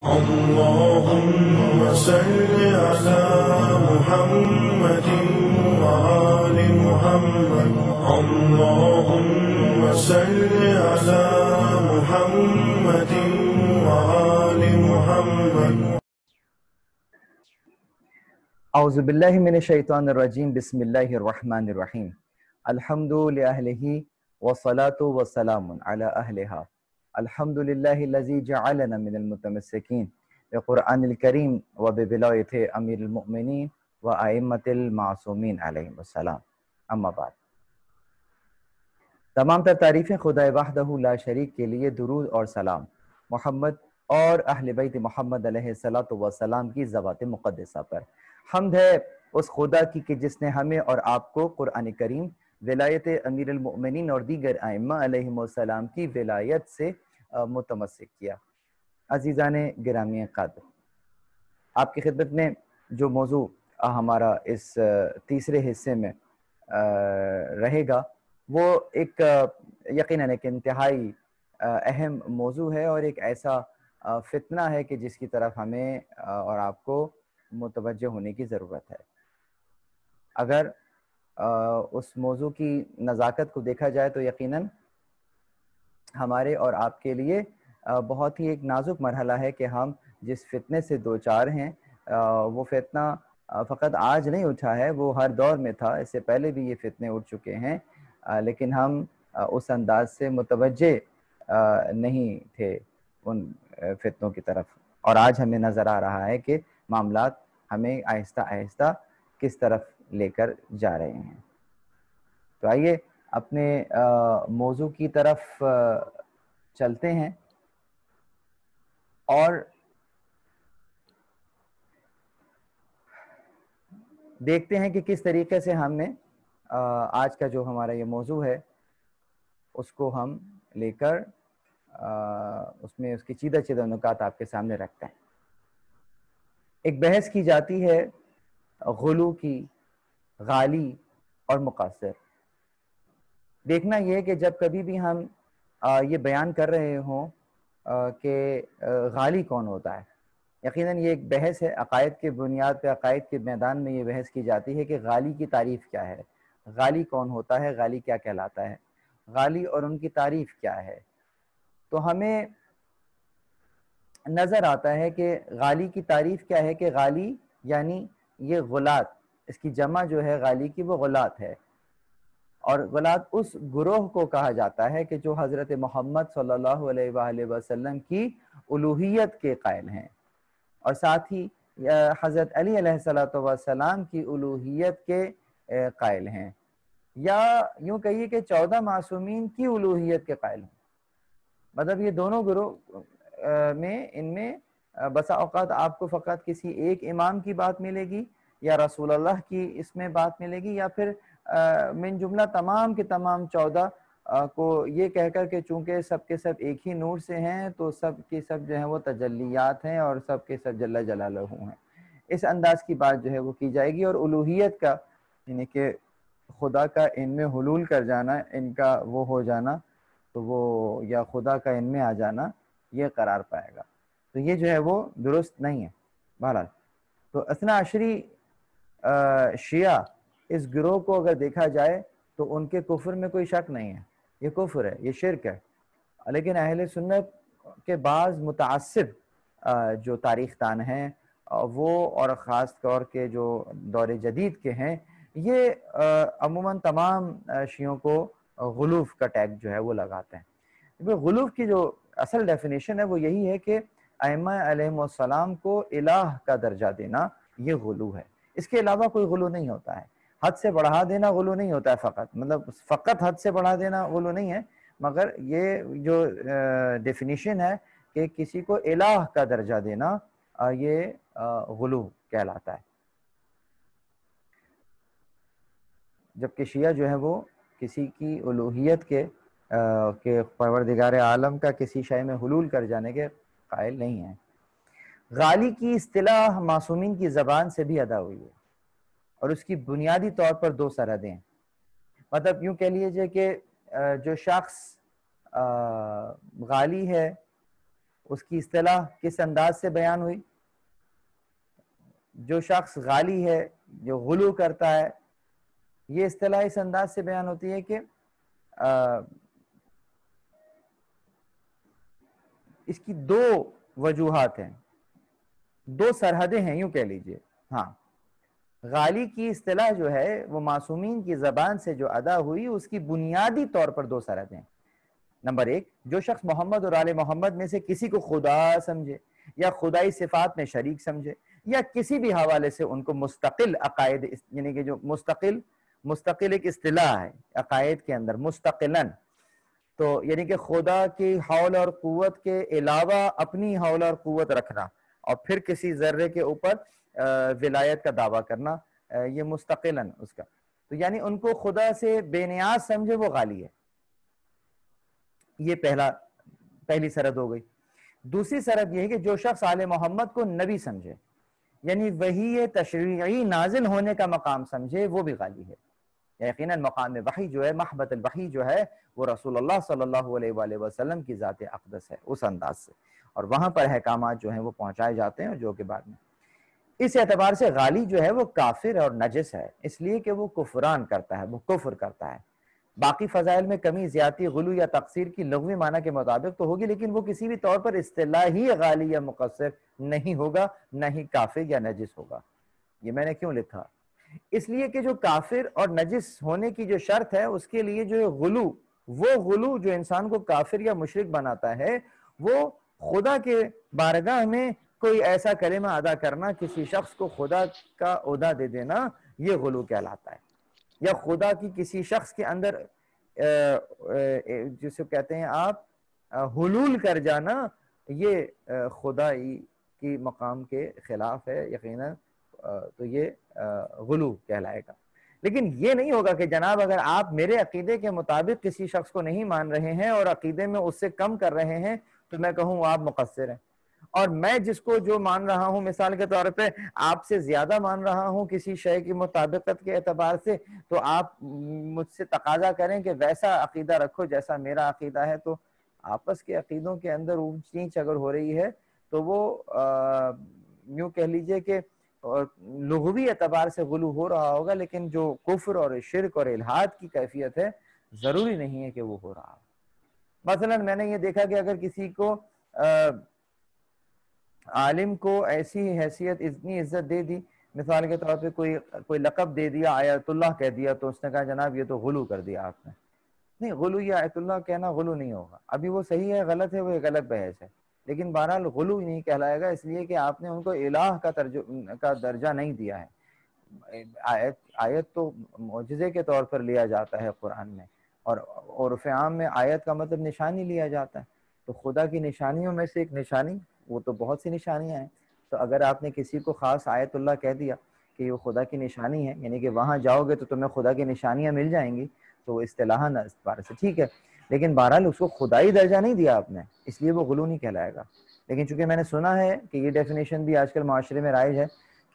اللهم صل على محمد وآل محمد. اللهم صل على محمد وآل محمد. اعوذ باللہ من الشیطان الرجیم. بسم اللہ الرحمن الرحیم. الحمد لأہلہ والصلاة والسلام علی اہلہا. الحمد للہ الذی جعلنا من المتمسکین بقرآن الکریم وبولایت امیر المؤمنین وائمۃ المعصومین علیہم السلام. اما بعد. تمام تر تعریفیں خدا وحدہ لا شریک کے لیے. درود اور سلام محمد اور اہل بیت محمد علیہ السلام کی ذوات مقدسہ پر. حمد ہے اس خدا کی کہ جس نے ہمیں اور آپ کو قرآن کریم، ولایت امیر المؤمنین اور دیگر ائمہ علیہم السلام کی ولایت سے متمسک کیا. عزیزان گرامی قدر، آپ کی خدمت میں جو موضوع ہمارا اس تیسرے حصے میں رہے گا وہ ایک یقیناً ایک انتہائی اہم موضوع ہے اور ایک ایسا فتنہ ہے کہ جس کی طرف ہمیں اور آپ کو متوجہ ہونے کی ضرورت ہے. اگر اس موضوع کی نزاکت کو دیکھا جائے تو یقیناً ہمارے اور آپ کے لیے بہت ہی ایک نازک مرحلہ ہے کہ ہم جس فتنے سے دوچار ہیں وہ فتنہ فقط آج نہیں اٹھا ہے، وہ ہر دور میں تھا. اس سے پہلے بھی یہ فتنے اٹھ چکے ہیں، لیکن ہم اس انداز سے متوجہ نہیں تھے ان فتنوں کی طرف. اور آج ہمیں نظر آ رہا ہے کہ معاملات ہمیں آہستہ آہستہ کس طرف لے کر جا رہے ہیں. تو آئیے اپنے موضوع کی طرف چلتے ہیں اور دیکھتے ہیں کہ کس طریقے سے ہم نے آج کا جو ہمارا یہ موضوع ہے اس کو ہم لے کر اس میں اس کی چیدہ چیدہ نکات آپ کے سامنے رکھتے ہیں. ایک بحث کی جاتی ہے غلو کی، غالی اور مقصر. دیکھنا یہ کہ جب کبھی بھی ہم یہ بیان کر رہے ہوں کہ غالی کون ہوتا ہے، یقیناً یہ ایک بحث ہے عقائد کے بنیاد پہ، عقائد کے میدان میں یہ بحث کی جاتی ہے کہ غالی کی تعریف کیا ہے، غالی کون ہوتا ہے، غالی کیا کہلاتا ہے، غالی اور ان کی تعریف کیا ہے. تو ہمیں نظر آتا ہے کہ غالی کی تعریف کیا ہے کہ غالی یعنی یہ غلات، اس کی جمع جو ہے غالی کی وہ غلات ہے. اور غلات اس گروہ کو کہا جاتا ہے کہ جو حضرت محمد صلی اللہ علیہ وآلہ وسلم کی الوہیت کے قائل ہیں اور ساتھ ہی حضرت علی علیہ السلام کی الوہیت کے قائل ہیں، یا یوں کہیے کہ 14 معصومین کی الوہیت کے قائل ہیں. مطلب یہ دونوں گروہ میں ان میں بسا اوقات آپ کو فقط کسی ایک امام کی بات ملے گی یا رسول اللہ کی اس میں بات ملے گی، یا پھر من جملہ تمام کے تمام 14 کو یہ کہہ کر کہ چونکہ سب کے سب ایک ہی نور سے ہیں تو سب کے سب جو ہیں وہ تجلیات ہیں اور سب کے سب جل جلالہ ہیں. اس انداز کی بات جو ہے وہ کی جائے گی. اور الوہیت کا یعنی کہ خدا کا ان میں حلول کر جانا، ان کا وہ ہو جانا، تو وہ یا خدا کا ان میں آ جانا یہ قرار پائے گا. تو یہ جو ہے وہ درست نہیں ہے. بہرحال تو اثنا عشری شیعہ اس گروہ کو اگر دیکھا جائے تو ان کے کفر میں کوئی شک نہیں ہے، یہ کفر ہے، یہ شرک ہے. لیکن اہل سنت کے بعض متعصب جو تاریخ دان ہیں وہ، اور خاص طور کے جو دور جدید کے ہیں، یہ عموماً تمام شیعوں کو غلوف کا ٹیگ جو ہے وہ لگاتے ہیں. غلوف کی جو اصل ڈیفینیشن ہے وہ یہی ہے کہ ائمہ علیہم السلام کو الہ کا درجہ دینا یہ غلو ہے. اس کے علاوہ کوئی غلو نہیں ہوتا ہے. حد سے بڑھا دینا غلو نہیں ہوتا ہے، فقط حد سے بڑھا دینا غلو نہیں ہے، مگر یہ جو ڈیفینیشن ہے کہ کسی کو الہ کا درجہ دینا یہ غلو کہلاتا ہے. جبکہ شیعہ جو ہے وہ کسی کی الوہیت کے پروردگار عالم کا کسی شے میں حلول کر جانے کے قائل نہیں ہیں. غالی کی اصطلاح معصومین کی زبان سے بھی ادا ہوئی ہے اور اس کی بنیادی طور پر 2 سرحدیں ہیں. مطلب یوں کہہ لیجئے کہ جو شخص غالی ہے اس کی اصطلاح کس انداز سے بیان ہوئی؟ جو شخص غالی ہے، جو غلو کرتا ہے، یہ اصطلاح اس انداز سے بیان ہوتی ہے کہ اس کی دو وجوہات ہیں، دو سرحدیں ہیں، یوں کہہ لیجئے۔ ہاں، غالی کی اصطلاح جو ہے وہ معصومین کی زبان سے جو ادا ہوئی، اس کی بنیادی طور پر دو سرحدیں ہیں۔ نمبر ایک، جو شخص محمد اور آل محمد میں سے کسی کو خدا سمجھے یا خدائی صفات میں شریک سمجھے یا کسی بھی حوالے سے ان کو مستقل عقائد، یعنی کہ جو مستقل ایک اصطلاح ہے عقائد کے اندر، مستقلاً، تو یعنی کہ خدا کی حول اور قوت کے علاوہ اپنی حول اور قوت رکھنا اور پھر کسی ذرے کے اوپر ولایت کا دعویٰ کرنا، یہ مستقلاً اس کا، تو یعنی ان کو خدا سے بے نیاز سمجھے، وہ غالی ہے۔ یہ پہلی سرحد ہو گئی۔ دوسری سرحد یہ ہے کہ جو شخص آل محمد کو نبی سمجھے، یعنی وحی تشریعی نازل ہونے کا مقام سمجھے، وہ بھی غالی ہے۔ یقیناً مقام وحی جو ہے، محبت الوحی جو ہے، وہ رسول اللہ صلی اللہ علیہ وآلہ وسلم کی ذات اقدس ہے، اس انداز سے، اور وہاں پر احکامات جو ہیں وہ پہنچائے جاتے ہیں، جو کہ بعد میں اس اعتبار سے غالی جو ہے وہ کافر اور نجس ہے، اس لیے کہ وہ کفران کرتا ہے، وہ کفر کرتا ہے۔ باقی فضائل میں کمی، زیادتی، غلو یا تقصیر کی لغوی معنی کے مطابق تو ہوگی، لیکن وہ کسی بھی طور پر اصطلاحی غالی یا مقصر نہیں ہوگا، نہ ہی کافر یا نجس ہوگا۔ یہ میں نے کیوں لکھا؟ اس لیے کہ جو کافر اور نجس ہونے کی جو شرط ہے، اس کے لیے جو غلو، وہ غلو جو انسان کو کافر یا مشرک بناتا ہے، وہ خدا کے بارگاہ میں کوئی ایسا کلمہ ادا کرنا، کسی شخص کو خدا کا عہدہ دے دینا، یہ غلو کہلاتا ہے۔ یا خدا کی کسی شخص کے اندر جسے کہتے ہیں آپ حلول کر جانا، یہ خدائی کی مقام کے خلاف ہے یقیناً، تو یہ غلو کہلائے گا۔ لیکن یہ نہیں ہوگا کہ جناب اگر آپ میرے عقیدے کے مطابق کسی شخص کو نہیں مان رہے ہیں اور عقیدے میں اس سے کم کر رہے ہیں تو میں کہوں آپ مقصر ہیں، اور میں جس کو جو مان رہا ہوں، مثال کے طور پہ آپ سے زیادہ مان رہا ہوں کسی شے کی مطابقت کے اعتبار سے، تو آپ مجھ سے تقاضا کریں کہ ویسا عقیدہ رکھو جیسا میرا عقیدہ ہے، تو آپس کے عقیدوں کے اندر اونچ نیچ اگر ہو رہی ہے تو وہ یوں کہہ لیجئے کہ لغوی اعتبار سے غلو ہو رہا ہوگا، لیکن جو کفر اور شرک اور الحاد کی کیفیت ہے، ضروری نہیں ہے کہ وہ ہو رہا ہو۔ مثلا میں نے یہ دیکھا کہ اگر کسی کو عالم کو ایسی حیثیت، اتنی عزت دے دی، مثال کے طور پہ کوئی لقب دے دیا، آیت اللہ کہہ دیا، تو اس نے کہا جناب یہ تو غلو کر دیا آپ نے۔ نہیں، غلو یا آیت اللہ کہنا غلو نہیں ہوگا، ابھی وہ صحیح ہے غلط ہے وہ ایک الگ بحث ہے، لیکن بہرحال غلو نہیں کہلائے گا، اس لیے کہ آپ نے ان کو الہ کا درجہ نہیں دیا ہے۔ آیت تو معجزے کے طور پر لیا جاتا ہے قرآن میں، اور عرف عام میں آیت کا مطلب نشانی لیا جاتا ہے، تو خدا کی نشانیوں میں سے ایک نشانی، وہ تو بہت سی نشانیاں ہیں، تو اگر آپ نے کسی کو خاص آیت اللہ کہہ دیا کہ وہ خدا کی نشانی ہے، یعنی کہ وہاں جاؤ گے تو تمہیں خدا کی نشانیاں مل جائیں گی، تو اصطلاحاً اس بارے سے ٹھیک ہے، لیکن بہرحال اس کو خدائی درجہ نہیں دیا آپ نے، اس لیے وہ غلو نہیں کہلائے گا۔ لیکن چونکہ میں نے سنا ہے کہ یہ ڈیفینیشن بھی آج کل معاشرے میں رائج ہے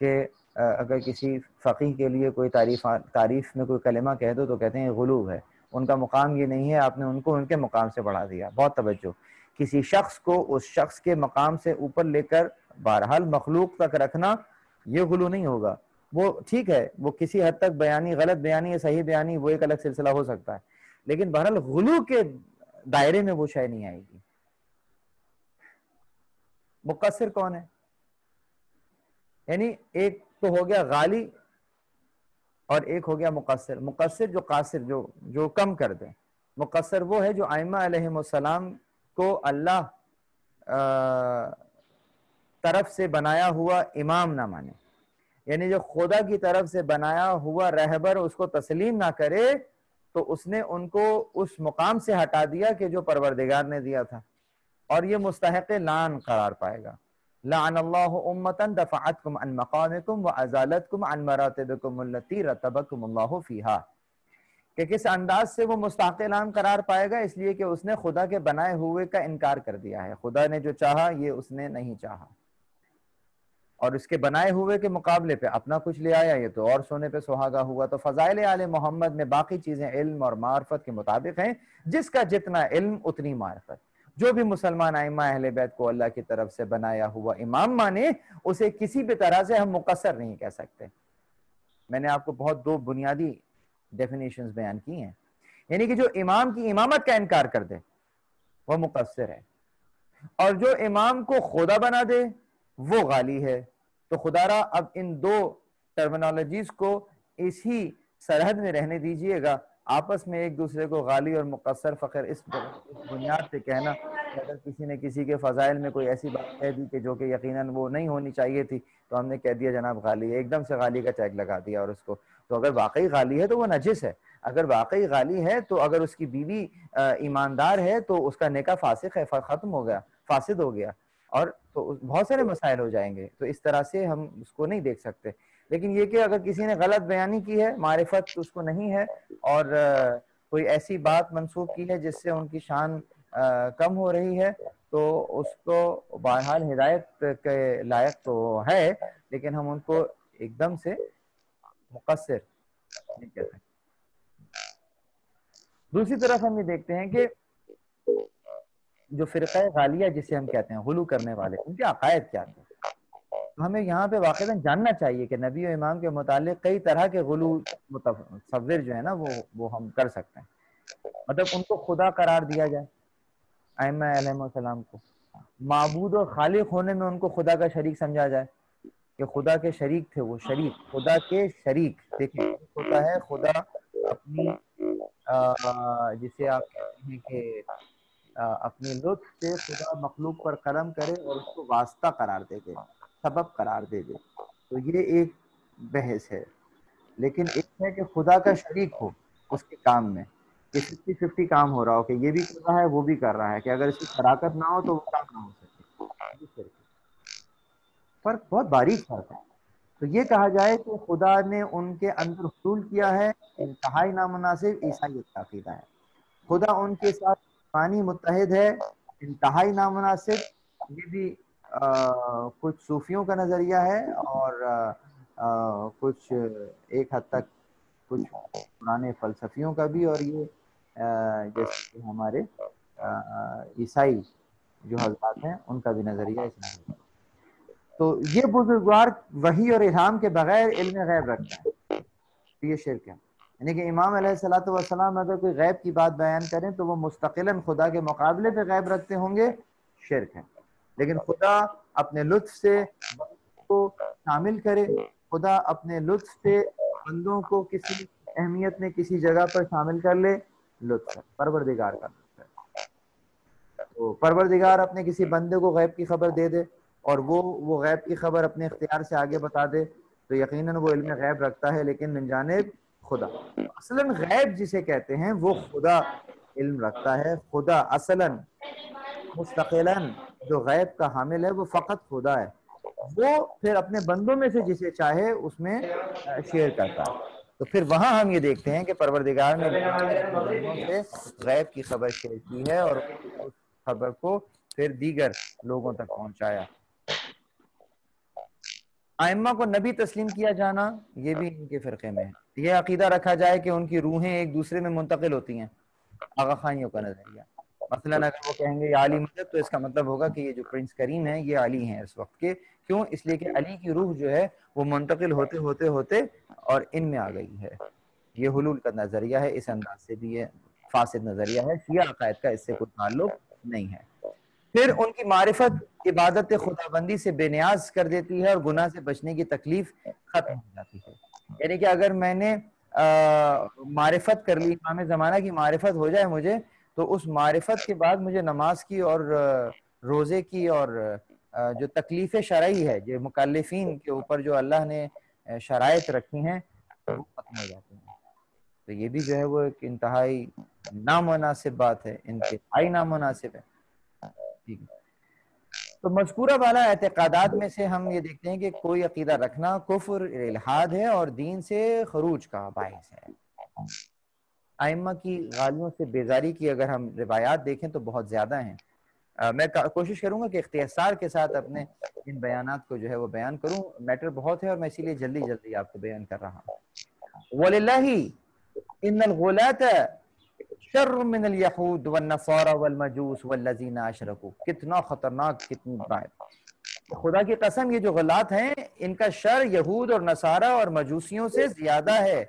کہ اگر کسی فقیہ کے لیے کوئی تعریف میں کوئی کلمہ کہہ دو تو کہتے ہیں غلو ہے، ان کا مقام یہ نہیں ہے، آپ نے ان کو ان کے مقام سے بڑھا دیا۔ بہت توجہ، کسی شخص کو اس شخص کے مقام سے اوپر لے کر بہرحال مخلوق تک رکھنا، یہ غلو نہیں ہوگا۔ وہ ٹھیک ہے، وہ کسی حد تک بیانی، غلط بیانی یا صحیح بیانی، وہ ایک الگ سلسلہ ہو سکتا ہے، لیکن بہرحال غلو کے دائرے میں وہ شے نہیں آئے گی۔ مقصر کون ہے؟ یعنی ایک تو ہو گیا غالی اور ایک ہو گیا مقصر۔ مقصر جو قاصر، جو کم کر دے۔ مقصر وہ ہے جو ائمہ علیہم السلام کو اللہ طرف سے بنایا ہوا امام نہ مانے، یعنی جو خدا کی طرف سے بنایا ہوا رہبر اس کو تسلیم نہ کرے، تو اس نے ان کو اس مقام سے ہٹا دیا کہ جو پروردگار نے دیا تھا، اور یہ مستحق لعن قرار پائے گا۔ لعن اللہ امتا دفعتکم عن مقامکم وازالتکم عن مراتبکم التي رتبکم اللہ فیہا، کہ کس انداز سے وہ مستحق لعن قرار پائے گا، اس لیے کہ اس نے خدا کے بنائے ہوئے کا انکار کر دیا ہے۔ خدا نے جو چاہا یہ اس نے نہیں چاہا، اور اس کے بنائے ہوئے کے مقابلے پہ اپنا کچھ لے آیا، یہ تو اور سونے پہ سہاگا ہوا۔ تو فضائل آل محمد میں باقی چیزیں علم اور معرفت کے مطابق ہیں، جس کا جتنا علم اتنی معرفت، جو بھی مسلمان ائمہ اہل بیت کو اللہ کی طرف سے بنایا ہوا امام مانے، اسے کسی بھی طرح سے ہم مقصر نہیں کہہ سکتے۔ میں نے آپ کو بہت دو بنیادی ڈیفینیشنز بیان کی ہیں، یعنی کہ جو امام کی امامت کا انکار کر دے وہ مقصر ہے، اور جو امام کو خدا بنا دے وہ غالی ہے۔ تو خدا را اب ان دو ٹرمینالوجیز کو اسی سرحد میں رہنے دیجئے گا، آپس میں ایک دوسرے کو غالی اور مقصر فخر اس بنیاد پہ کہنا کہ اگر کسی نے کسی کے فضائل میں کوئی ایسی بات کہہ دی کہ جو کہ یقیناً وہ نہیں ہونی چاہیے تھی تو ہم نے کہہ دیا جناب غالی ہے، ایک دم سے غالی کا ٹیگ لگا دیا اور اس کو، تو اگر واقعی غالی ہے تو وہ نجس ہے، اگر واقعی غالی ہے تو اگر اس کی بیوی ایماندار ہے تو اس کا نکاح فاسق ہے، ختم ہو گیا، فاسد ہو گیا، اور تو بہت سارے مسائل ہو جائیں گے۔ تو اس طرح سے ہم اس کو نہیں دیکھ سکتے، لیکن یہ کہ اگر کسی نے غلط بیانی کی ہے، معرفت اس کو نہیں ہے، اور کوئی ایسی بات منسوخ کی ہے جس سے ان کی شان کم ہو رہی ہے، تو اس کو بہرحال ہدایت کے لائق تو ہے، لیکن ہم ان کو ایک دم سے مقصر نہیں کہہ سکتے۔ دوسری طرف ہم یہ دیکھتے ہیں کہ جو فرقہ غالیہ جسے ہم کہتے ہیں، غلو کرنے والے، ان کے عقائد کیا تھے؟ تو ہمیں یہاں پہ واقعاً جاننا چاہیے کہ نبی و امام کے متعلق کئی طرح کے غلو متصور جو ہے نا وہ ہم کر سکتے ہیں۔ مطلب ان کو خدا قرار دیا جائے، ائمہ علیہ السلام کو معبود و خالق ہونے میں ان کو خدا کا شریک سمجھا جائے کہ خدا کے شریک تھے، وہ شریک خدا کے شریک۔ دیکھیں ہوتا ہے خدا اپنی جسے آپ کہتے ہیں کہ اپنے لطف سے خدا مخلوق پر کرم کرے اور اس کو واسطہ قرار دے دے، سبب قرار دے دے، تو یہ ایک بحث ہے۔ لیکن ایک ہے کہ خدا کا شریک ہو اس کے کام میں، کہ 50-50 کام ہو رہا ہو، کہ یہ بھی کر رہا ہے وہ بھی کر رہا ہے، کہ اگر اس کی شراکت نہ ہو تو وہ کام نہ ہو سکے۔ فرق بہت باریک فرق ہے۔ تو یہ کہا جائے کہ خدا نے ان کے اندر حصول کیا ہے، انتہائی نامناسب عیسائیت کا عقیدہ ہے۔ خدا ان کے ساتھ پانی متحد ہے، انتہائی نامناسب، یہ بھی کچھ صوفیوں کا نظریہ ہے، اور کچھ ایک حد تک کچھ پرانے فلسفیوں کا بھی، اور یہ جیسے کہ ہمارے عیسائی جو حضرات ہیں ان کا بھی نظریہ اس میں۔ تو یہ بزرگوار وحی اور الہام کے بغیر علم غیب رکھتا ہے، تو یہ شرک ہے۔ یعنی کہ امام علیہ السلام اگر کوئی غیب کی بات بیان کریں تو وہ مستقلاً خدا کے مقابلے پہ غیب رکھتے ہوں گے، شرک ہے۔ لیکن خدا اپنے لطف سے بندوں کو شامل کرے، خدا اپنے لطف سے بندوں کو کسی اہمیت میں کسی جگہ پر شامل کر لے، لطف ہے، پروردگار کا لطف ہے۔ تو پروردگار اپنے کسی بندے کو غیب کی خبر دے دے اور وہ غیب کی خبر اپنے اختیار سے آگے بتا دے تو یقیناً وہ علم غیب رکھتا ہے، لیکن من جانب خدا۔ اصلاً غیب جسے کہتے ہیں وہ خدا علم رکھتا ہے، خدا اصلاً مستقلاً جو غیب کا حامل ہے وہ فقط خدا ہے، وہ پھر اپنے بندوں میں سے جسے چاہے اس میں شیئر کرتا ہے۔ تو پھر وہاں ہم یہ دیکھتے ہیں کہ پروردگار نے بندوں سے غیب کی خبر شیئر کی ہے اور اس خبر کو پھر دیگر لوگوں تک پہنچایا۔ ائمہ کو نبی تسلیم کیا جانا یہ بھی ان کے فرقے میں ہے، یہ عقیدہ رکھا جائے کہ ان کی روحیں ایک دوسرے میں منتقل ہوتی ہیں، آغا خانیوں کا نظریہ۔ مثلاً اگر وہ کہیں گے یہ علی مدد تو اس کا مطلب ہوگا کہ یہ جو پرنس کریم ہیں یہ علی ہیں اس وقت کے، کیوں؟ اس لیے کہ علی کی روح جو ہے وہ منتقل ہوتے ہوتے ہوتے اور ان میں آ گئی ہے۔ یہ حلول کا نظریہ ہے، اس انداز سے بھی یہ فاسد نظریہ ہے، شیعہ عقائد کا اس سے کوئی تعلق نہیں ہے۔ پھر ان کی معرفت عبادت خدا بندی سے بے نیاز کر دیتی ہے اور گناہ سے بچنے کی تکلیف ختم ہو جاتی ہے۔ یعنی کہ اگر میں نے معرفت کر لی، امام زمانہ کی معرفت ہو جائے مجھے، تو اس معرفت کے بعد مجھے نماز کی اور روزے کی اور جو تکلیف شرعی ہے، جو مکلفین کے اوپر جو اللہ نے شرائط رکھی ہیں وہ ختم ہو جاتی ہیں۔ تو یہ بھی جو ہے وہ ایک انتہائی نامناسب بات ہے، انتہائی نامناسب ہے۔ ٹھیک ہے، تو مذکورہ والا اعتقادات میں سے ہم یہ دیکھتے ہیں کہ کوئی عقیدہ رکھنا کفر الحاد ہے اور دین سے خروج کا باعث ہے۔ ائمہ کی غالیوں سے بیزاری کی اگر ہم روایات دیکھیں تو بہت زیادہ ہیں۔ میں کوشش کروں گا کہ اختصار کے ساتھ اپنے ان بیانات کو جو ہے وہ بیان کروں، میٹر بہت ہے اور میں اسی لیے جلدی جلدی آپ کو بیان کر رہا ہوں۔ وَلِلَّهِ إِنَّ الْغُلَاةَ شر من الیہود والنصارى والمجوس والذین اشرکوا. کتنا خطرناک، کتنی بات. خدا کی قسم یہ جو غلات ہیں ان کا شر یہود اور نصارہ اور مجوسیوں سے زیادہ ہے،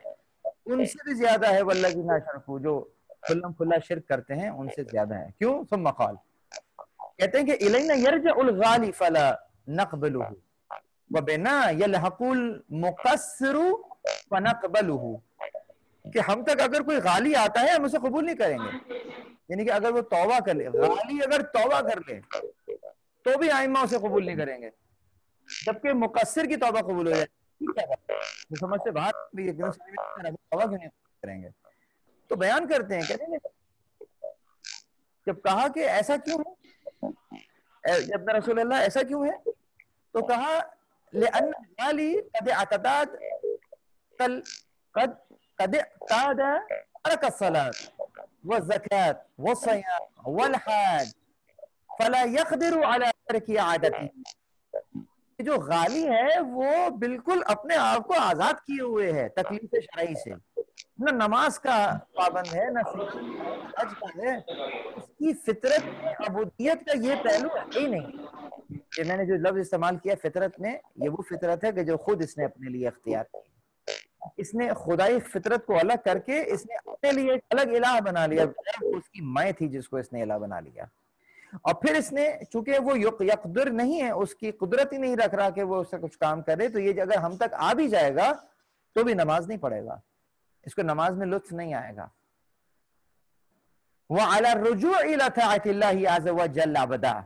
ان سے بھی زیادہ ہے. والذین اشرکوا، جو کھلم کھلا شرک کرتے ہیں ان سے زیادہ ہے. کیوں؟ ثم قال، کہتے ہیں کہ الینا یرجع الغالی فلا نقبلہ وبنا یلحق المقصر فنقبلہ، کہ ہم تک اگر کوئی غالی آتا ہے ہم اسے قبول نہیں کریں گے. یعنی کہ اگر وہ توبہ کر لے، غالی اگر توبہ کر لے تو بھی ائمہ اسے قبول نہیں کریں گے، جبکہ مقصر کی توبہ قبول ہو جائے. وہ سمجھ سے باہر بھی توبہ کیوں نہیں کریں گے. تو بیان کرتے ہیں، کہتے ہیں جب کہا کہ ایسا کیوں ہے جب رسول اللہ ایسا کیوں ہے، تو کہا لأن الغالی قد اعتداد قد اعتاد ترك الصلاة والزكاة والصيام والحج فلا يقدر على ترك عادته. جو غالی ہے وہ بالکل اپنے آپ کو آزاد کیے ہوئے ہے تکلیف شرعی سے، نہ نماز کا پابند ہے، نہ حج کا ہے. اس کی فطرت میں عبودیت کا یہ پہلو ہے ہی نہیں. کہ میں نے جو لفظ استعمال کیا فطرت میں، یہ وہ فطرت ہے کہ جو خود اس نے اپنے لیے اختیار کی. اس نے خدائی فطرت کو الگ کر کے اس نے اپنے لیے ایک الگ الہ بنا لیا. اس کی مائیں تھی جس کو اس نے الہ بنا لیا. اور پھر اس نے چونکہ وہ یقدر نہیں ہے، اس کی قدرت ہی نہیں رکھ رہا کہ وہ اس سے کچھ کام کرے، تو یہ اگر ہم تک آ بھی جائے گا تو بھی نماز نہیں پڑھے گا، اس کو نماز میں لطف نہیں آئے گا. وَعَلَى الرُّجُوعِ إِلَى طَاعَةِ اللَّهِ عَزَّ وَجَلَّ أَبَدًا،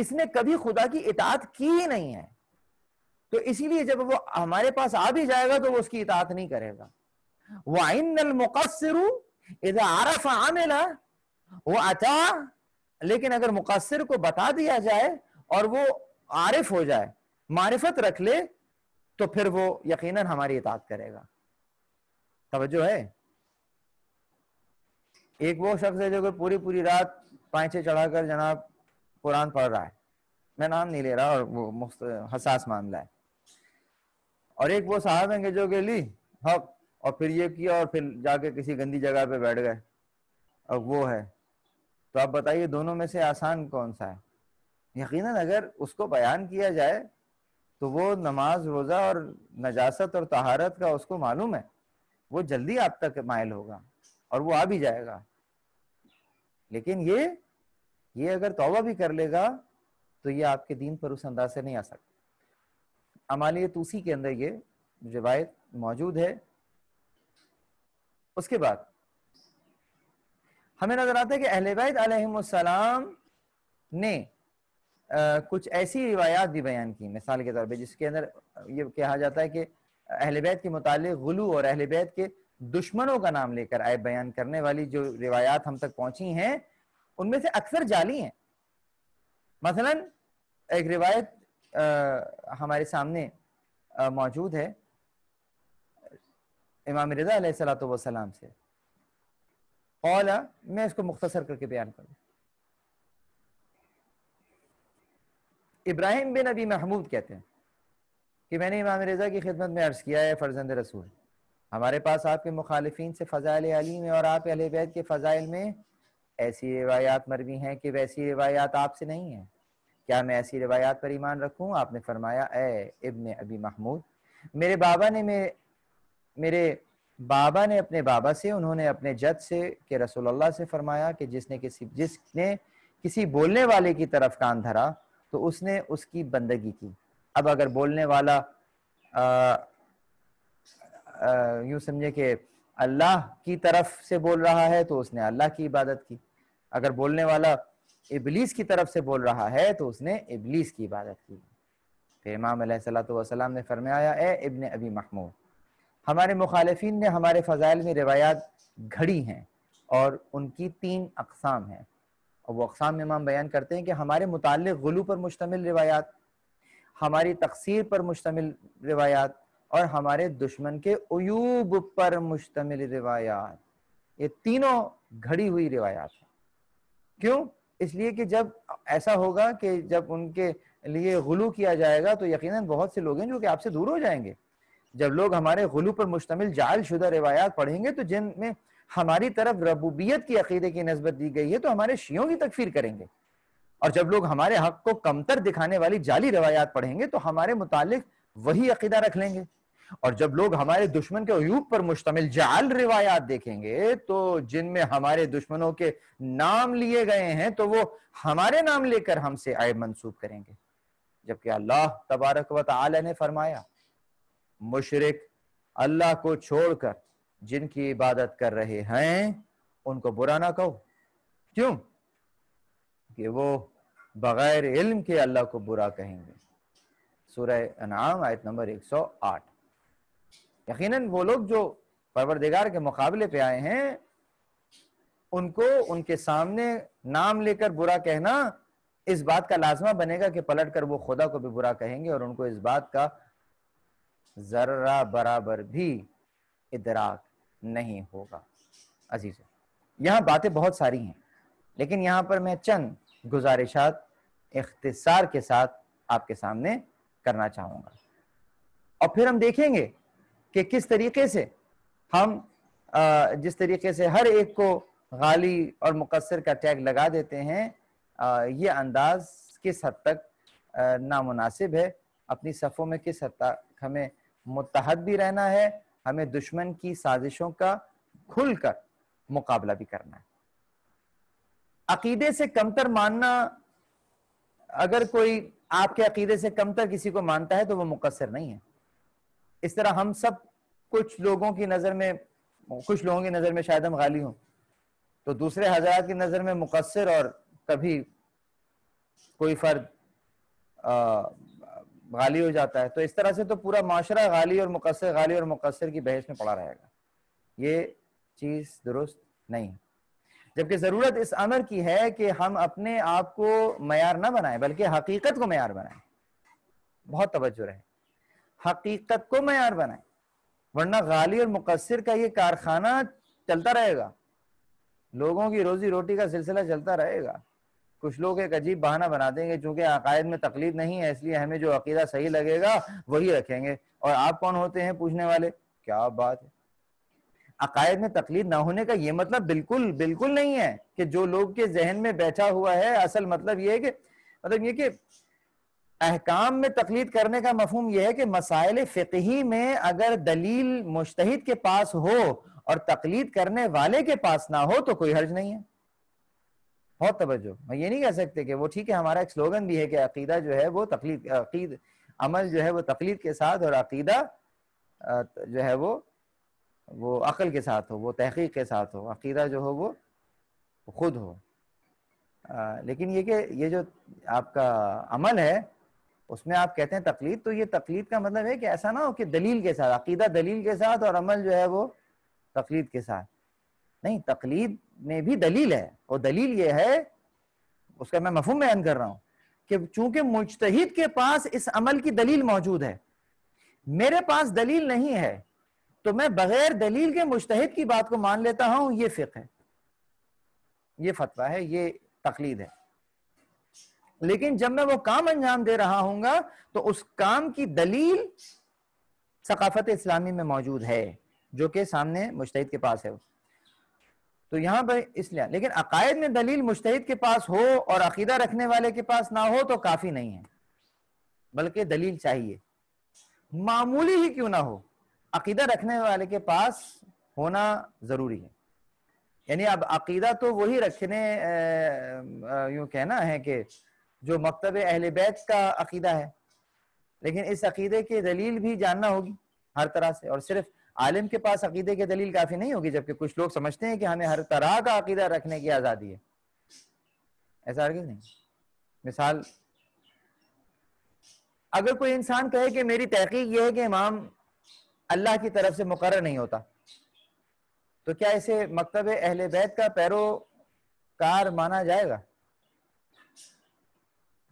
اس نے کبھی خدا کی اطاعت کی ہی نہیں ہے، تو اسی لیے جب وہ ہمارے پاس آ بھی جائے گا تو وہ اس کی اطاعت نہیں کرے گا. وَإِنَّ الْمُقَصِّرُ إِذَا عَرَفَ عَمِلَ وَأَتَاعَ، لیکن اگر مقصر کو بتا دیا جائے اور وہ عارف ہو جائے، معرفت رکھ لے، تو پھر وہ یقیناً ہماری اطاعت کرے گا. توجہ ہے؟ ایک وہ شخص ہے جو کہ پوری رات پائچے چڑھا کر جناب قرآن پڑھ رہا ہے، میں نام نہیں لے رہا اور وہ حساس معاملہ ہے. اور ایک وہ صاحب ہیں کہ جو کہ لی حق اور پھر یہ کیا اور پھر جا کے کسی گندی جگہ پہ بیٹھ گئے، اور وہ ہے. تو آپ بتائیے دونوں میں سے آسان کون سا ہے؟ یقیناً اگر اس کو بیان کیا جائے تو وہ نماز روزہ اور نجاست اور طہارت کا اس کو معلوم ہے، وہ جلدی آپ تک مائل ہوگا اور وہ آ بھی جائے گا. لیکن یہ اگر توبہ بھی کر لے گا تو یہ آپ کے دین پر اس انداز سے نہیں آ سکتا. عمالیہ توسی کے اندر یہ روایت موجود ہے. اس کے بعد ہمیں نظر آتا ہے کہ اہل بیت علیہم السلام نے کچھ ایسی روایات بھی بیان کی، مثال کے طور پہ جس کے اندر یہ کہا جاتا ہے کہ اہل بیت کے متعلق غلو اور اہل بیت کے دشمنوں کا نام لے کر عیب بیان کرنے والی جو روایات ہم تک پہنچی ہیں ان میں سے اکثر جعلی ہیں. مثلا ایک روایت ہمارے سامنے موجود ہے امام رضا علیہ السلام سے. قال، میں اس کو مختصر کر کے بیان کروں. ابراہیم بن ابی محمود کہتے ہیں کہ میں نے امام رضا کی خدمت میں عرض کیا ہے فرزند رسول، ہمارے پاس آپ کے مخالفین سے فضائل علی میں اور آپ اہل بیت کے فضائل میں ایسی روایات مروی ہیں کہ ویسی روایات آپ سے نہیں ہیں، کیا میں ایسی روایات پر ایمان رکھوں؟ آپ نے فرمایا اے ابن ابی محمود، میرے بابا نے اپنے بابا سے، انہوں نے اپنے جد سے کہ رسول اللہ سے فرمایا کہ جس نے کسی بولنے والے کی طرف کان دھرا تو اس نے اس کی بندگی کی. اب اگر بولنے والا یوں سمجھے کہ اللہ کی طرف سے بول رہا ہے تو اس نے اللہ کی عبادت کی، اگر بولنے والا ابلیس کی طرف سے بول رہا ہے تو اس نے ابلیس کی عبادت کی. پھر امام علیہ السلام نے فرمایا اے ابن ابی محمود، ہمارے مخالفین نے ہمارے فضائل میں روایات گھڑی ہیں اور ان کی 3 اقسام ہیں، اور وہ اقسام امام بیان کرتے ہیں کہ ہمارے متعلق غلو پر مشتمل روایات، ہماری تقصیر پر مشتمل روایات اور ہمارے دشمن کے عیوب پر مشتمل روایات. یہ تینوں گھڑی ہوئی روایات ہیں. کیوں؟ اس لیے کہ جب ایسا ہوگا کہ جب ان کے لیے غلو کیا جائے گا تو یقیناً بہت سے لوگ ہیں جو کہ آپ سے دور ہو جائیں گے. جب لوگ ہمارے غلو پر مشتمل جعل شدہ روایات پڑھیں گے تو جن میں ہماری طرف ربوبیت کی عقیدے کی نسبت دی گئی ہے تو ہمارے شیعوں کی تکفیر کریں گے، اور جب لوگ ہمارے حق کو کمتر دکھانے والی جعلی روایات پڑھیں گے تو ہمارے متعلق وہی عقیدہ رکھ لیں گے، اور جب لوگ ہمارے دشمن کے عیوب پر مشتمل جعل روایات دیکھیں گے تو جن میں ہمارے دشمنوں کے نام لیے گئے ہیں تو وہ ہمارے نام لے کر ہم سے عیب منسوب کریں گے، جبکہ اللہ تبارک و تعالی نے فرمایا مشرک اللہ کو چھوڑ کر جن کی عبادت کر رہے ہیں ان کو برا نہ کہو، کیوں کہ وہ بغیر علم کے اللہ کو برا کہیں گے۔ سورہ انعام آیت نمبر 108۔ یقیناً وہ لوگ جو پروردگار کے مقابلے پہ آئے ہیں ان کو ان کے سامنے نام لے کر برا کہنا اس بات کا لازمہ بنے گا کہ پلٹ کر وہ خدا کو بھی برا کہیں گے، اور ان کو اس بات کا ذرہ برابر بھی ادراک نہیں ہوگا۔ عزیز یہاں باتیں بہت ساری ہیں، لیکن یہاں پر میں چند گزارشات اختصار کے ساتھ آپ کے سامنے کرنا چاہوں گا، اور پھر ہم دیکھیں گے کہ کس طریقے سے ہم جس طریقے سے ہر ایک کو غالی اور مقصر کا ٹیگ لگا دیتے ہیں، یہ انداز کس حد تک نامناسب ہے، اپنی صفوں میں کس حد تک ہمیں متحد بھی رہنا ہے، ہمیں دشمن کی سازشوں کا کھل کر مقابلہ بھی کرنا ہے۔ عقیدے سے کمتر ماننا، اگر کوئی آپ کے عقیدے سے کمتر کسی کو مانتا ہے تو وہ مقصر نہیں ہے۔ اس طرح ہم سب کچھ لوگوں کی نظر میں شاید ہم غالی ہوں تو دوسرے حضرات کی نظر میں مقصر، اور کبھی کوئی فرد غالی ہو جاتا ہے، تو اس طرح سے تو پورا معاشرہ غالی اور مقصر کی بحث میں پڑا رہے گا۔ یہ چیز درست نہیں ہے، جبکہ ضرورت اس امر کی ہے کہ ہم اپنے آپ کو معیار نہ بنائیں بلکہ حقیقت کو معیار بنائیں۔ بہت توجہ رہے، حقیقت کو معیار بنائیں، ورنہ غالی اور مقصر کا یہ کارخانہ چلتا رہے گا، لوگوں کی روزی روٹی کا سلسلہ چلتا رہے گا۔ کچھ لوگ ایک عجیب بہانہ بنا دیں گے، چونکہ عقائد میں تقلید نہیں ہے اس لیے ہمیں جو عقیدہ صحیح لگے گا وہی رکھیں گے، اور آپ کون ہوتے ہیں پوچھنے والے؟ کیا بات ہے! عقائد میں تقلید نہ ہونے کا یہ مطلب بالکل نہیں ہے کہ جو لوگ کے ذہن میں بیٹھا ہوا ہے، اصل مطلب یہ ہے کہ احکام میں تقلید کرنے کا مفہوم یہ ہے کہ مسائل فقہی میں اگر دلیل مجتہد کے پاس ہو اور تقلید کرنے والے کے پاس نہ ہو تو کوئی حرج نہیں ہے۔ بہت توجہ، میں یہ نہیں کہہ سکتے کہ وہ ٹھیک ہے، ہمارا ایک سلوگن بھی ہے کہ عقیدہ جو ہے وہ عمل جو ہے وہ تقلید کے ساتھ، اور عقیدہ جو ہے وہ عقل کے ساتھ ہو، وہ تحقیق کے ساتھ ہو، عقیدہ جو ہو وہ خود ہو۔ لیکن یہ کہ یہ جو آپ کا عمل ہے اس میں آپ کہتے ہیں تقلید، تو یہ تقلید کا مطلب ہے کہ ایسا نہ ہو کہ دلیل کے ساتھ، عقیدہ دلیل کے ساتھ اور عمل جو ہے وہ تقلید کے ساتھ نہیں۔ تقلید میں بھی دلیل ہے، اور دلیل یہ ہے، اس کا میں مفہوم بیان کر رہا ہوں کہ چونکہ مجتہد کے پاس اس عمل کی دلیل موجود ہے، میرے پاس دلیل نہیں ہے تو میں بغیر دلیل کے مجتہد کی بات کو مان لیتا ہوں، یہ فقہ ہے، یہ فتویٰ ہے، یہ تقلید ہے۔ لیکن جب میں وہ کام انجام دے رہا ہوں گا تو اس کام کی دلیل ثقافت اسلامی میں موجود ہے جو کہ سامنے مجتہد کے پاس ہے، تو یہاں پر اس لیے۔ لیکن عقائد میں دلیل مجتہد کے پاس ہو اور عقیدہ رکھنے والے کے پاس نہ ہو تو کافی نہیں ہے، بلکہ دلیل چاہیے، معمولی ہی کیوں نہ ہو، عقیدہ رکھنے والے کے پاس ہونا ضروری ہے۔ یعنی اب عقیدہ تو وہی رکھنے یوں کہنا ہے کہ جو مکتب اہل بیت کا عقیدہ ہے، لیکن اس عقیدے کی دلیل بھی جاننا ہوگی ہر طرح سے، اور صرف عالم کے پاس عقیدے کی دلیل کافی نہیں ہوگی، جبکہ کچھ لوگ سمجھتے ہیں کہ ہمیں ہر طرح کا عقیدہ رکھنے کی آزادی ہے، ایسا ہرگز نہیں۔ مثال، اگر کوئی انسان کہے کہ میری تحقیق یہ ہے کہ امام اللہ کی طرف سے مقرر نہیں ہوتا، تو کیا اسے مکتب اہل بیت کا پیروکار مانا جائے گا؟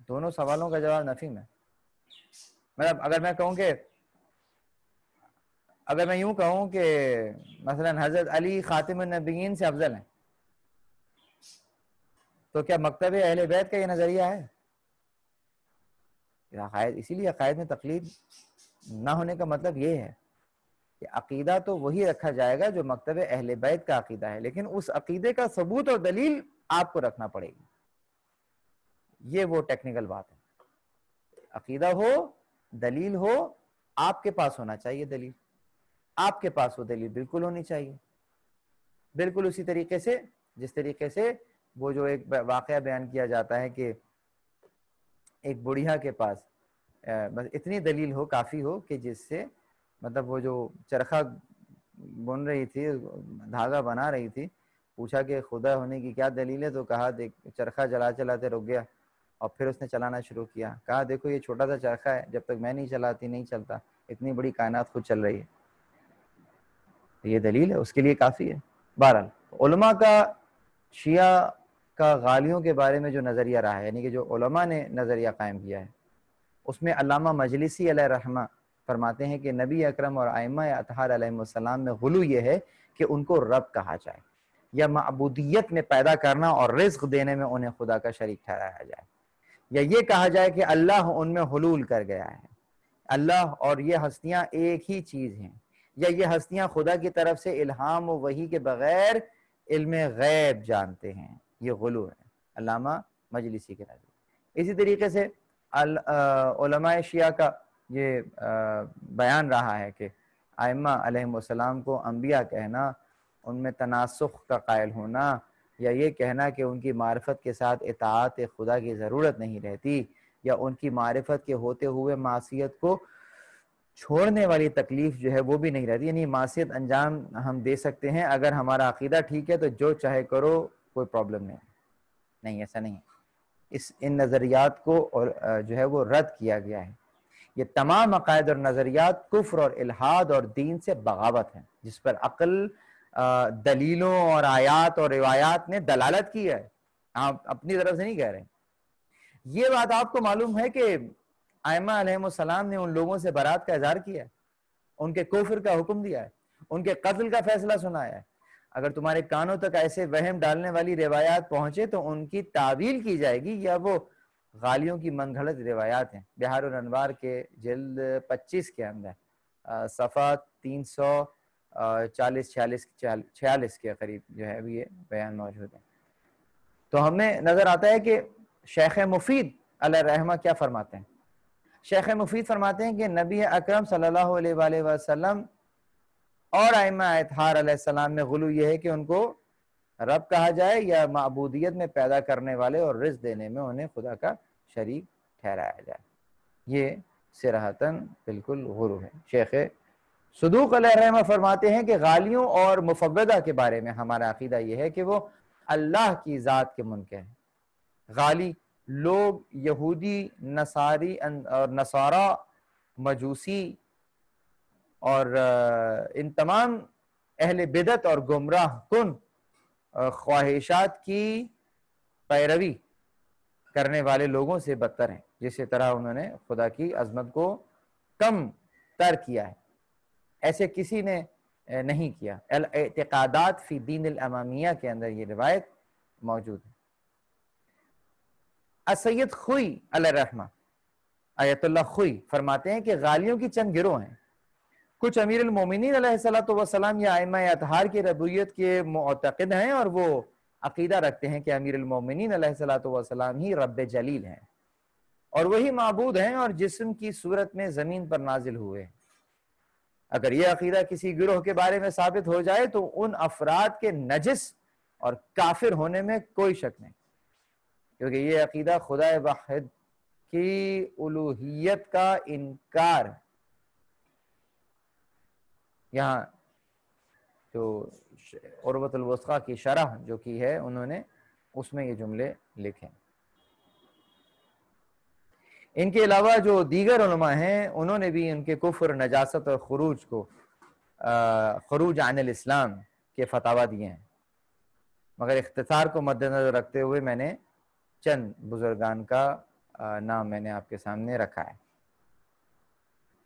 دونوں سوالوں کا جواب نفی میں۔ مطلب اگر میں یوں کہوں کہ مثلا حضرت علی خاتم النبیین سے افضل ہیں، تو کیا مکتب اہل بیت کا یہ نظریہ ہے؟ اسی لیے عقائد میں تقلید نہ ہونے کا مطلب یہ ہے کہ عقیدہ تو وہی رکھا جائے گا جو مکتب اہل بیت کا عقیدہ ہے، لیکن اس عقیدے کا ثبوت اور دلیل آپ کو رکھنا پڑے گی. یہ وہ ٹیکنیکل بات ہے. عقیدہ ہو، دلیل ہو، آپ کے پاس ہونا چاہیے دلیل، آپ کے پاس وہ دلیل بالکل ہونی چاہیے. بالکل اسی طریقے سے جس طریقے سے وہ جو ایک واقعہ بیان کیا جاتا ہے کہ ایک بڑھیا کے پاس بس اتنی دلیل ہو، کافی ہو کہ جس سے مطلب وہ جو چرخہ بن رہی تھی، دھاگا بنا رہی تھی، پوچھا کہ خدا ہونے کی کیا دلیل ہے، تو کہا دیکھ چرخہ چلاتے رک گیا، اور پھر اس نے چلانا شروع کیا. کہا دیکھو یہ چھوٹا سا چرخہ ہے، جب تک میں نہیں چلاتی نہیں چلتا، اتنی بڑی کائنات خود چل رہی ہے. یہ دلیل ہے، اس کے لیے کافی ہے. بہرحال علماء کا شیعہ کا غالیوں کے بارے میں جو نظریہ رہا ہے، یعنی کہ جو علماء نے نظریہ قائم کیا ہے، اس میں علامہ مجلسی علیہ رحمہ فرماتے ہیں کہ نبی اکرم اور ائمہ اطہار علیہ السلام میں غلو یہ ہے کہ ان کو رب کہا جائے، یا معبودیت میں پیدا کرنا اور رزق دینے میں انہیں خدا کا شریک ٹھہرایا جائے، یا یہ کہا جائے کہ اللہ ان میں حلول کر گیا ہے، اللہ اور یہ ہستیاں ایک ہی چیز ہیں، یا یہ ہستیاں خدا کی طرف سے الہام و وحی کے بغیر علم غیب جانتے ہیں. یہ غلو ہے علامہ مجلسی کے نزدیک. اسی طریقے سے علماء شیعہ کا یہ بیان رہا ہے کہ ائمہ علیہ السلام کو انبیاء کہنا، ان میں تناسخ کا قائل ہونا، یا یہ کہنا کہ ان کی معرفت کے ساتھ اطاعت خدا کی ضرورت نہیں رہتی، یا ان کی معرفت کے ہوتے ہوئے معصیت کو چھوڑنے والی تکلیف جو ہے وہ بھی نہیں رہتی. یعنی معصیت انجام ہم دے سکتے ہیں، اگر ہمارا عقیدہ ٹھیک ہے تو جو چاہے کرو، کوئی پرابلم نہیں. ایسا نہیں ہے. ان نظریات کو اور جو ہے وہ رد کیا گیا ہے. یہ تمام عقائد اور نظریات کفر اور الحاد اور دین سے بغاوت ہیں، جس پر عقل، دلیلوں اور آیات اور روایات نے دلالت کی ہے، آپ اپنی طرف سے نہیں کہہ رہے ہیں. یہ بات آپ کو معلوم ہے کہ ائمہ علیہ السلام نے ان لوگوں سے برات کا اظہار کیا ہے، ان کے کفر کا حکم دیا ہے، ان کے قتل کا فیصلہ سنایا ہے. اگر تمہارے کانوں تک ایسے وہم ڈالنے والی روایات پہنچے تو ان کی تعویل کی جائے گی، یا وہ غالیوں کی من گھڑت روایات ہیں. بہار الانوار کے جلد 25 کے اندر صفحہ 346 کے قریب جو ہے یہ بیان موجود ہے. تو ہمیں نظر آتا ہے کہ شیخ مفید علیہ رحمہ کیا فرماتے ہیں. شیخ مفید فرماتے ہیں کہ نبی اکرم صلی اللہ علیہ وآلہ وسلم اور ائمہ اطہار علیہ السلام میں غلو یہ ہے کہ ان کو رب کہا جائے، یا معبودیت میں پیدا کرنے والے اور رزق دینے میں انہیں خدا کا شریک ٹھہرایا جائے. یہ صراحتاً بالکل غلو ہے. شیخ صدوق علیہ رحمہ فرماتے ہیں کہ غالیوں اور مفوضہ کے بارے میں ہمارا عقیدہ یہ ہے کہ وہ اللہ کی ذات کے منکر ہیں. غالی لوگ یہودی، نصاری اور نصارہ، مجوسی اور ان تمام اہل بدعت اور گمراہ کن خواہشات کی پیروی کرنے والے لوگوں سے بدتر ہیں، جس طرح انہوں نے خدا کی عظمت کو کم تر کیا ہے، ایسے کسی نے نہیں کیا. الاعتقادات فی دین الامامیہ کے اندر یہ روایت موجود ہے. السید خوئی علیہ رحمہ، آیت اللہ خوئی فرماتے ہیں کہ غالیوں کی چند گروہ ہیں. کچھ امیر المومنین علیہ السلام یا ائمہ اطہار کی ربوبیت کے معتقد ہیں، اور وہ عقیدہ رکھتے ہیں کہ امیر المومنین علیہ السلام ہی رب جلیل ہیں، اور وہی معبود ہیں اور جسم کی صورت میں زمین پر نازل ہوئے. اگر یہ عقیدہ کسی گروہ کے بارے میں ثابت ہو جائے تو ان افراد کے نجس اور کافر ہونے میں کوئی شک نہیں، کیونکہ یہ عقیدہ خدا واحد کی الوہیت کا انکار. یہاں جو عروۃ الوثقی کی شرح جو کی ہے انہوں نے اس میں یہ جملے لکھے. ان کے علاوہ جو دیگر علماء ہیں انہوں نے بھی ان کے کفر، نجاست اور خروج عن الاسلام کے فتاوی دیے ہیں، مگر اختصار کو مد نظر رکھتے ہوئے میں نے چند بزرگان کا نام میں نے آپ کے سامنے رکھا ہے.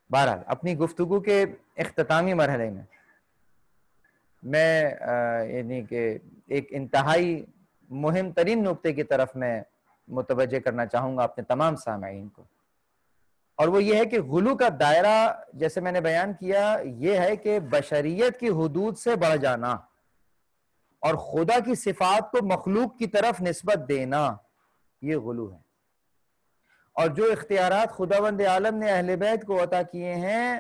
بہرحال اپنی گفتگو کے اختتامی مرحلے میں یعنی کہ ایک انتہائی مہم ترین نقطے کی طرف میں متوجہ کرنا چاہوں گا اپنے تمام سامعین کو، اور وہ یہ ہے کہ غلو کا دائرہ جیسے میں نے بیان کیا یہ ہے کہ بشریت کی حدود سے بڑھ جانا اور خدا کی صفات کو مخلوق کی طرف نسبت دینا، یہ غلو ہے۔ اور جو اختیارات خداوند عالم نے اہل بیت کو عطا کیے ہیں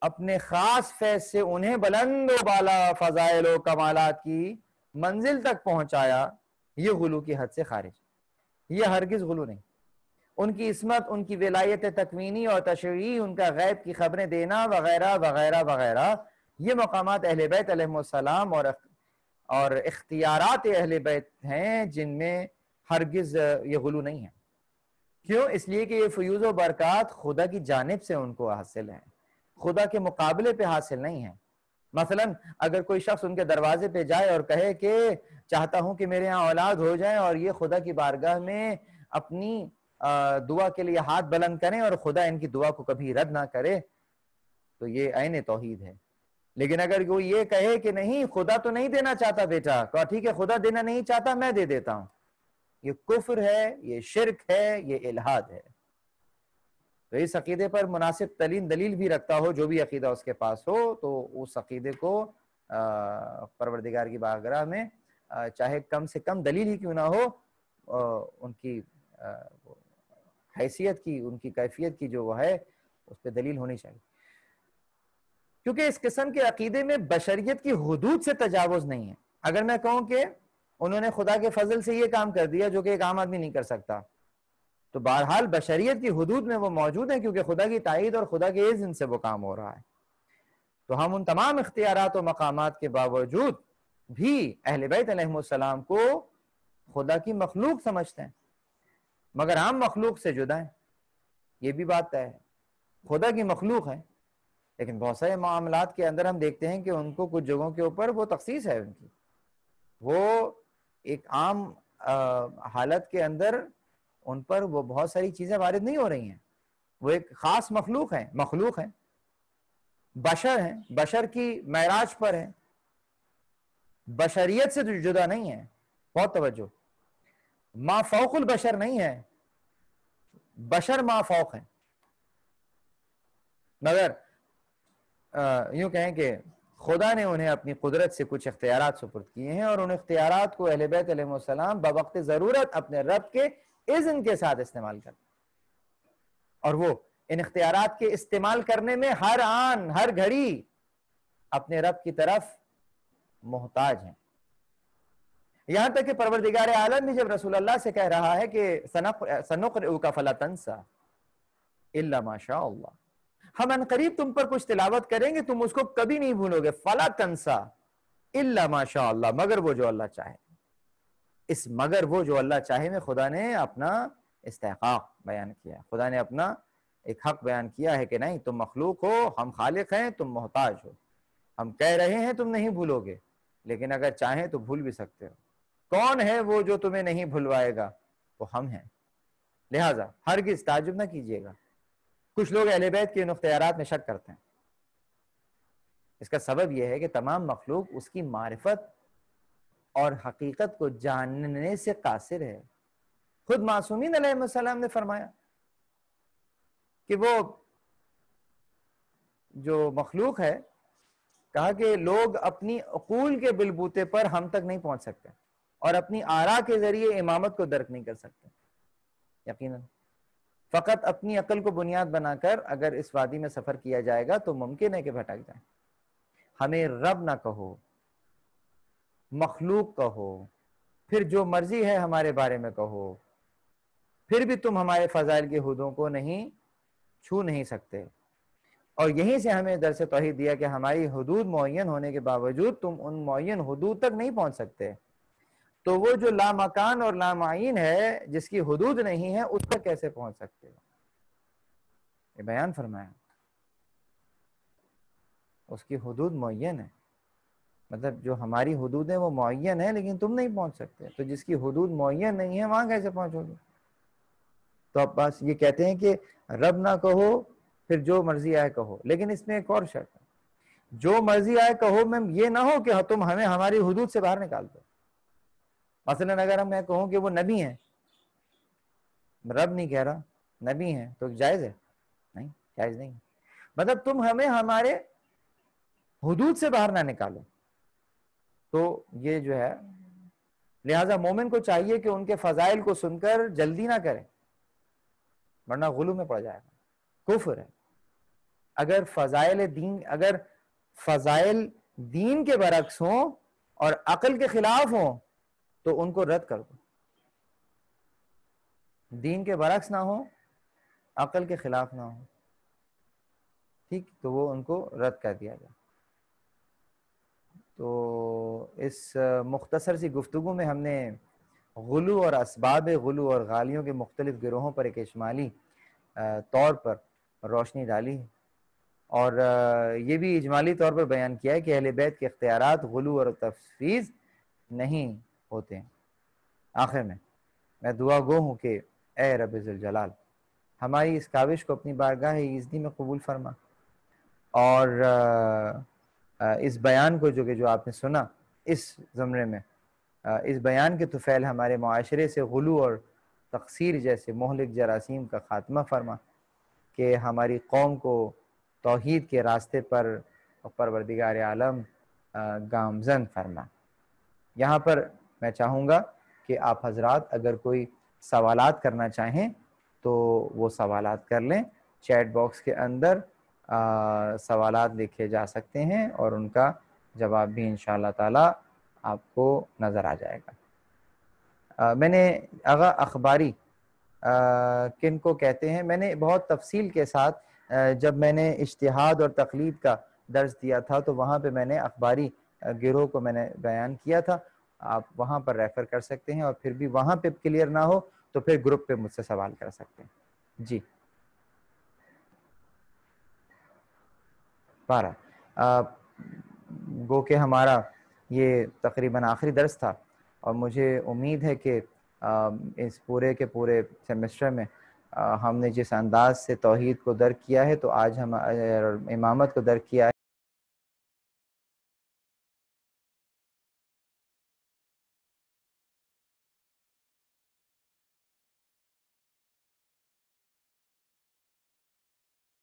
اپنے خاص فیض سے انہیں بلند و بالا فضائل و کمالات کی منزل تک پہنچایا، یہ غلو کی حد سے خارج، یہ ہرگز غلو نہیں۔ ان کی عصمت، ان کی ولایت تکوینی اور تشریعی، ان کا غیب کی خبریں دینا وغیرہ وغیرہ وغیرہ، یہ مقامات اہل بیت علیہ السلام اور اختیارات اہل بیت ہیں جن میں ہرگز یہ غلو نہیں ہے۔ کیوں؟ اس لیے کہ یہ فیوز و برکات خدا کی جانب سے ان کو حاصل ہیں، خدا کے مقابلے پہ حاصل نہیں ہیں۔ مثلا اگر کوئی شخص ان کے دروازے پہ جائے اور کہے کہ چاہتا ہوں کہ میرے یہاں اولاد ہو جائے، اور یہ خدا کی بارگاہ میں اپنی دعا کے لیے ہاتھ بلند کریں اور خدا ان کی دعا کو کبھی رد نہ کرے، تو یہ عین توحید ہے۔ لیکن اگر کوئی یہ کہے کہ نہیں خدا تو نہیں دینا چاہتا بیٹا، کہا ٹھیک ہے خدا دینا نہیں چاہتا میں دے دیتا ہوں، یہ کفر ہے، یہ شرک ہے، یہ الہاد ہے۔ تو اس عقیدے پر مناسب ترین دلیل بھی رکھتا ہو، جو بھی عقیدہ اس کے پاس ہو، تو اس عقیدے کو پروردگار کی بارگاہ میں چاہے کم سے کم دلیل ہی کیوں نہ ہو، ان کی حیثیت کی، ان کی کیفیت کی جو وہ ہے اس پہ دلیل ہونی چاہیے، کیونکہ اس قسم کے عقیدے میں بشریت کی حدود سے تجاوز نہیں ہے۔ اگر میں کہوں کہ انہوں نے خدا کے فضل سے یہ کام کر دیا جو کہ ایک عام آدمی نہیں کر سکتا، تو بہرحال بشریت کی حدود میں وہ موجود ہیں، کیونکہ خدا کی تائید اور خدا کے اذن سے وہ کام ہو رہا ہے۔ تو ہم ان تمام اختیارات و مقامات کے باوجود بھی اہل بیت علیہ السلام کو خدا کی مخلوق سمجھتے ہیں، مگر عام مخلوق سے جدا ہیں، یہ بھی بات طے ہے۔ خدا کی مخلوق ہے، لیکن بہت سارے معاملات کے اندر ہم دیکھتے ہیں کہ ان کو کچھ جگہوں کے اوپر وہ تخصیص ہے ان کی، وہ ایک عام حالت کے اندر ان پر وہ بہت ساری چیزیں وارد نہیں ہو رہی ہیں، وہ ایک خاص مخلوق ہیں، بشر ہیں، بشر کی معراج پر ہیں، بشریت سے جدا نہیں ہے۔ بہت توجہ، ما فوق البشر نہیں ہے، بشر ما فوق ہیں۔ مگر یوں کہیں کہ خدا نے انہیں اپنی قدرت سے کچھ اختیارات سپرد کیے ہیں، اور ان اختیارات کو اہل بیت علیہ السلام بوقت ضرورت اپنے رب کے اذن کے ساتھ استعمال کرتے ہیں، اور وہ ان اختیارات کے استعمال کرنے میں ہر آن ہر گھڑی اپنے رب کی طرف محتاج ہیں۔ یہاں تک کہ پروردگار عالم بھی جب رسول اللہ سے کہہ رہا ہے کہ سنقرئک فلا تنسى الا ما شاء اللہ، ہم ان قریب تم پر کچھ تلاوت کریں گے تم اس کو کبھی نہیں بھولو گے، فلا تنسى الا ما شاء اللہ، مگر وہ جو اللہ چاہے۔ اس مگر وہ جو اللہ چاہے میں خدا نے اپنا استحقاق بیان کیا، خدا نے اپنا ایک حق بیان کیا ہے کہ نہیں تم مخلوق ہو، ہم خالق ہیں، تم محتاج ہو، ہم کہہ رہے ہیں تم نہیں بھولو گے، لیکن اگر چاہیں تو بھول بھی سکتے ہو۔ کون ہے وہ جو تمہیں نہیں بھلوائے گا؟ وہ ہم ہیں۔ لہٰذا ہرگز تعجب نہ کیجیے گا کچھ لوگ اہل بیت کے ان اختیارات میں شک کرتے ہیں۔ اس کا سبب یہ ہے کہ تمام مخلوق اس کی معرفت اور حقیقت کو جاننے سے قاصر ہے۔ خود معصومین علیہ السلام نے فرمایا کہ وہ جو مخلوق ہے، کہا کہ لوگ اپنی عقول کے بلبوتے پر ہم تک نہیں پہنچ سکتے اور اپنی آراء کے ذریعے امامت کو درک نہیں کر سکتے۔ یقیناً فقط اپنی عقل کو بنیاد بنا کر اگر اس وادی میں سفر کیا جائے گا تو ممکن ہے کہ بھٹک جائیں۔ ہمیں رب نہ کہو، مخلوق کہو، پھر جو مرضی ہے ہمارے بارے میں کہو، پھر بھی تم ہمارے فضائل کی حدوں کو نہیں چھو نہیں سکتے۔ اور یہیں سے ہمیں درس توحید دیا کہ ہماری حدود معین ہونے کے باوجود تم ان معین حدود تک نہیں پہنچ سکتے، تو وہ جو لامکان اور لامعین ہے جس کی حدود نہیں ہے اس تک کیسے پہنچ سکتے ہو؟ یہ بیان فرمایا، اس کی حدود معین ہے، مطلب جو ہماری حدود ہیں وہ معین ہے لیکن تم نہیں پہنچ سکتے، تو جس کی حدود معین نہیں ہے وہاں کیسے پہنچو گے؟ تو اب بس یہ کہتے ہیں کہ رب نہ کہو پھر جو مرضی آئے کہو، لیکن اس میں ایک اور شرط ہے، جو مرضی آئے کہو میں یہ نہ ہو کہ تم ہمیں ہماری حدود سے باہر نکال دو۔ مثلا اگر میں کہوں کہ وہ نبی ہیں، رب نہیں کہہ رہا، نبی ہیں تو جائز ہے؟ نہیں، جائز نہیں. مطلب تم ہمیں ہمارے حدود سے باہر نہ نکالو. تو یہ جو ہے، لہٰذا مومن کو چاہیے کہ ان کے فضائل کو سن کر جلدی نہ کرے، ورنہ غلو میں پڑ جائے گا، کفر ہے. اگر فضائل دین کے برعکس ہوں اور عقل کے خلاف ہوں تو ان کو رد کر دو. دین کے برعکس نہ ہو، عقل کے خلاف نہ ہو، ٹھیک، تو وہ ان کو رد کر دیا جائے. تو اس مختصر سی گفتگو میں ہم نے غلو اور اسباب غلو اور غالیوں کے مختلف گروہوں پر ایک اجمالی طور پر روشنی ڈالی ہے، اور یہ بھی اجمالی طور پر بیان کیا ہے کہ اہل بیت کے اختیارات غلو اور تفویض نہیں ہوتے ہیں. آخر میں دعا گو ہوں کہ اے رب ذوالجلال ہماری اس کاوش کو اپنی بارگاہ ایزدی میں قبول فرما، اور اس بیان کو جو آپ نے سنا اس زمرے میں، اس بیان کے طفیل ہمارے معاشرے سے غلو اور تقصیر جیسے مہلک جراثیم کا خاتمہ فرما، کہ ہماری قوم کو توحید کے راستے پر پروردگار عالم گامزن فرما. یہاں پر میں چاہوں گا کہ آپ حضرات اگر کوئی سوالات کرنا چاہیں تو وہ سوالات کر لیں. چیٹ باکس کے اندر سوالات لکھے جا سکتے ہیں اور ان کا جواب بھی انشاءاللہ تعالی آپ کو نظر آ جائے گا. میں نے اخباری کن کو کہتے ہیں، میں نے بہت تفصیل کے ساتھ جب میں نے اجتہاد اور تقلید کا درس دیا تھا تو وہاں پہ میں نے اخباری گروہ کو میں نے بیان کیا تھا. آپ وہاں پر ریفر کر سکتے ہیں، اور پھر بھی وہاں پہ کلیئر نہ ہو تو پھر گروپ پہ مجھ سے سوال کر سکتے ہیں. جی 12 گو کہ ہمارا یہ تقریباً آخری درس تھا، اور مجھے امید ہے کہ اس پورے کے پورے سیمسٹر میں ہم نے جس انداز سے توحید کو درک کیا ہے تو آج ہم امامت کو درک کیا ہے.